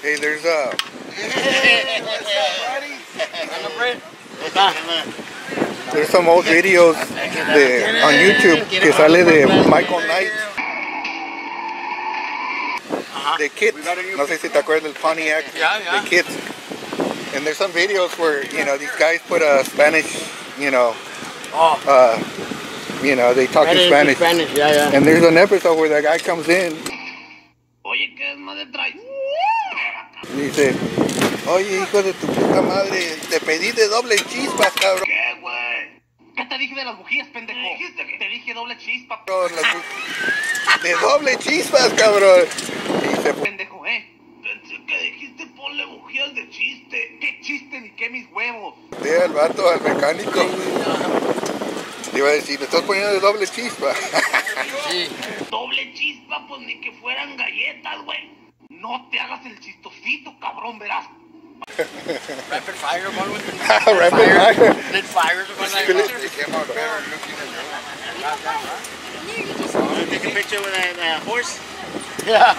Hey, there's there's some old videos on YouTube que sale de Michael Knight. The kids, no sé si te acuerdas del Pontiac, the kids. And there's some videos where, you know, these guys put a Spanish, you know, they talk in Spanish. And there's an episode where that guy comes in. Oye, ¿qué desmadre traes? Y dice, oye, hijo de tu puta madre, te pedí de doble chispas, cabrón. ¿Qué, güey? ¿Qué te dije de las bujías, pendejo? Te dije doble chispa. De doble chispas, cabrón. Y dice, pendejo, pensé que dijiste ponle bujías de chiste. ¿Qué chiste ni qué mis huevos? Al vato, al mecánico. Le iba a decir, le estás poniendo de doble chispa. Sí. Doble chispa, pues ni que fueran galletas, güey. No te hagas el chistosito, cabrón, verás. Rapid fire one with the Rapid fire. Lit fires or something like that. They came out better looking than you. Take a picture with a horse? Yeah.